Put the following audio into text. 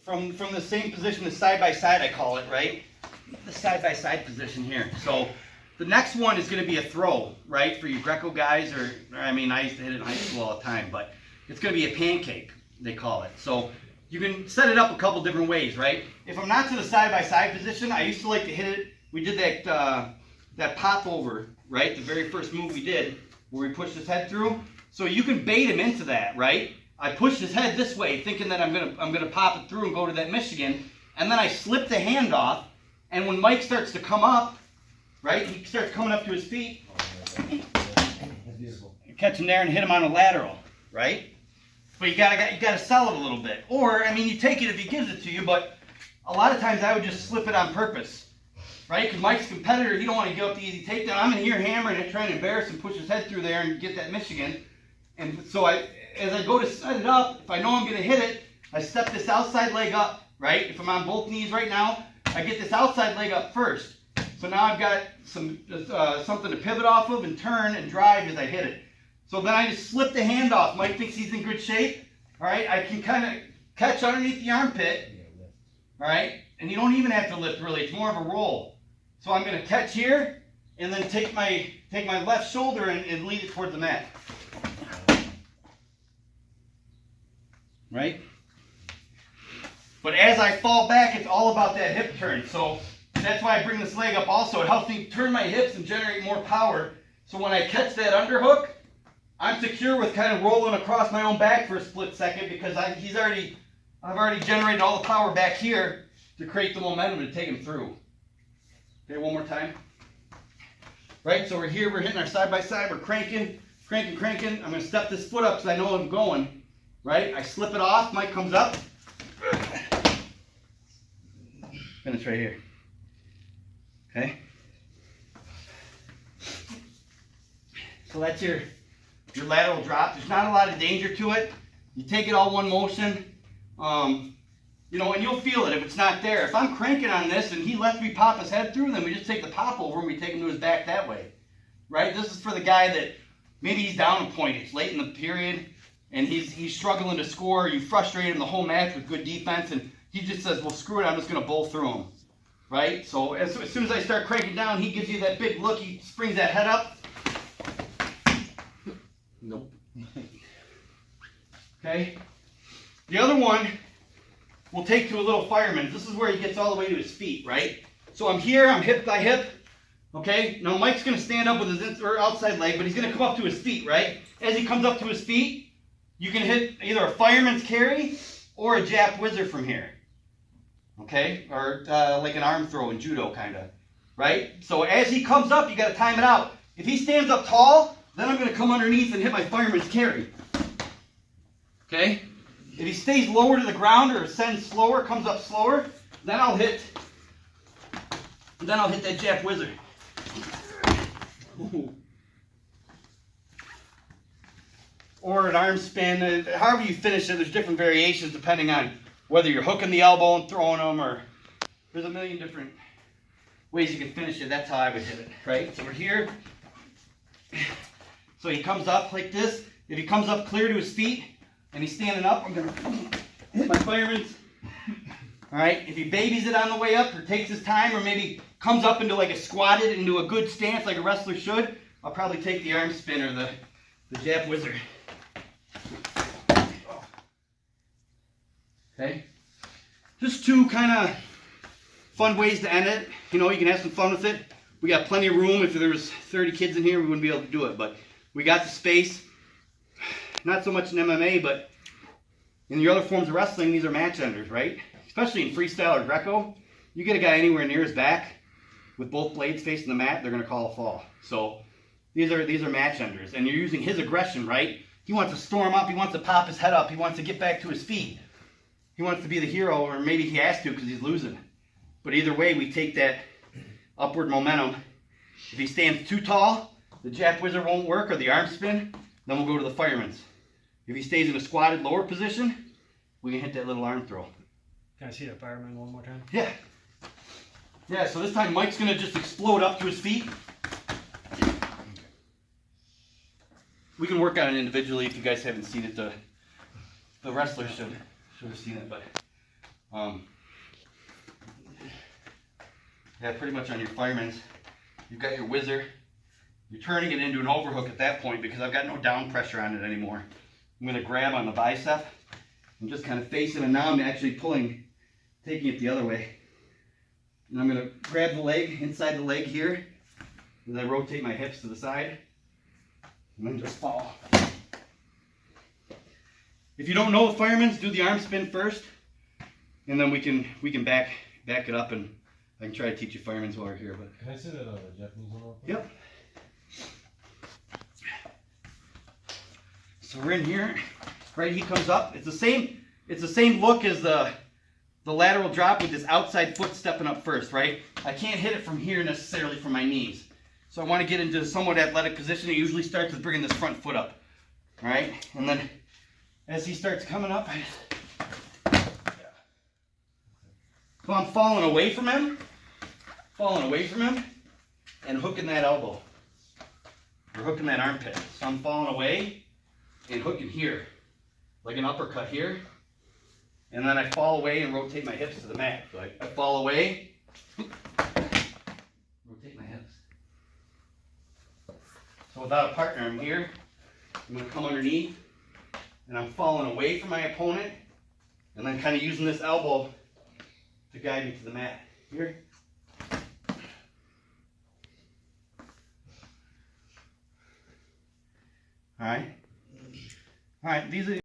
from the same position, the side by side I call it, right? The side by side position here. So the next one is going to be a throw, right? For you Greco guys, or I mean, I used to hit it in high school all the time, but it's going to be a pancake, they call it. So you can set it up a couple different ways, right? If I'm not to the side by side position, I used to like to hit it. We did that pop over, right? The very first move we did, where we pushed his head through. So you can bait him into that, right? I pushed his head this way, thinking that I'm gonna pop it through and go to that Michigan, and then I slip the hand off. And when Mike starts to come up, right, he starts coming up to his feet. You catch him there and hit him on a lateral, right? But you gotta sell it a little bit. Or I mean, you take it if he gives it to you, but a lot of times I would just slip it on purpose, right? Because Mike's a competitor, he don't want to give up the easy takedown. I'm in here hammering it, trying to embarrass him, push his head through there and get that Michigan. And so as I go to set it up, if I know I'm gonna hit it, I step this outside leg up, right? If I'm on both knees right now, I get this outside leg up first. So now I've got something to pivot off of and turn and drive as I hit it. So then I just slip the hand off. Mike thinks he's in good shape. All right, I can kind of catch underneath the armpit. All right, and you don't even have to lift really. It's more of a roll. So I'm going to catch here and then take my left shoulder and lead it towards the mat. Right? But as I fall back, it's all about that hip turn. So that's why I bring this leg up also. It helps me turn my hips and generate more power. So when I catch that underhook, I'm secure with kind of rolling across my own back for a split second because I've already generated all the power back here to create the momentum to take him through. Okay, one more time. Right, so we're here, we're hitting our side by side, we're cranking. I'm going to step this foot up because I know I'm going. Right, I slip it off, Mike comes up. Finish right here. Okay. So that's your lateral drop. There's not a lot of danger to it. You take it all one motion. You know, and you'll feel it if it's not there. If I'm cranking on this and he lets me pop his head through, then we just take the pop over and we take him to his back that way. Right? This is for the guy that maybe he's down a point. It's late in the period and he's struggling to score. You frustrate him the whole match with good defense and he just says, well, screw it, I'm just going to bowl through him. Right? So as soon as I start cranking down, he gives you that big look. He springs that head up. Nope. Okay? The other one we'll take to a little fireman. This is where he gets all the way to his feet, right? So I'm here, I'm hip by hip. Okay? Now Mike's going to stand up with his outside leg, but he's going to come up to his feet, right? As he comes up to his feet, you can hit either a fireman's carry or a Jap Whizzer from here. Okay? Or like an arm throw in judo, kind of. Right? So as he comes up, you got to time it out. If he stands up tall, then I'm going to come underneath and hit my fireman's carry. Okay? If he stays lower to the ground or ascends slower, comes up slower, then I'll hit that Jap Whizzer. Or an arm spin. However you finish it, there's different variations depending on whether you're hooking the elbow and throwing them, or there's a million different ways you can finish it. That's how I would hit it, right? So we're here. So he comes up like this. If he comes up clear to his feet and he's standing up, I'm going to hit my fireman's. All right. If he babies it on the way up or takes his time or maybe comes up into like a squatted into a good stance like a wrestler should, I'll probably take the arm spin or the Jap Whizzer. Okay. Just two kind of fun ways to end it. You know, you can have some fun with it. We got plenty of room. If there was 30 kids in here, we wouldn't be able to do it, but we got the space. Not so much in MMA, but in the other forms of wrestling, these are match enders, right? Especially in freestyle or Greco. You get a guy anywhere near his back with both blades facing the mat, they're going to call a fall. So these are match enders, and you're using his aggression, right? He wants to storm up. He wants to pop his head up. He wants to get back to his feet. He wants to be the hero, or maybe he has to because he's losing. But either way, we take that upward momentum. If he stands too tall, the Jap Whizzer won't work, or the arm spin, then we'll go to the fireman's. If he stays in a squatted lower position, we can hit that little arm throw. Can I see that fireman one more time? Yeah. Yeah, so this time Mike's going to just explode up to his feet. We can work on it individually if you guys haven't seen it. The wrestlers should have seen it, but Yeah, pretty much on your fireman's, you've got your whizzer. You're turning it into an overhook at that point because I've got no down pressure on it anymore. I'm going to grab on the bicep and just kind of face it, and now I'm actually taking it the other way. And I'm going to grab the leg, inside the leg here, and then rotate my hips to the side, and then just fall. If you don't know the fireman's, do the arm spin first, and then we can back it up, and I can try to teach you fireman's while we're here. But can I see that on the Japanese one? Yep. So we're in here, right? He comes up. It's the same look as the lateral drop with this outside foot stepping up first, right? I can't hit it from here necessarily from my knees. So I want to get into a somewhat athletic position. It usually starts with bringing this front foot up, all right? And then as he starts coming up, so I'm falling away from him, and hooking that elbow, or hooking that armpit. So I'm falling away and hooking here, like an uppercut here. And then I fall away and rotate my hips to the mat. So I fall away, rotate my hips. So without a partner, I'm here. I'm going to come underneath, and I'm falling away from my opponent, and then kind of using this elbow to guide me to the mat. Here. All right. These are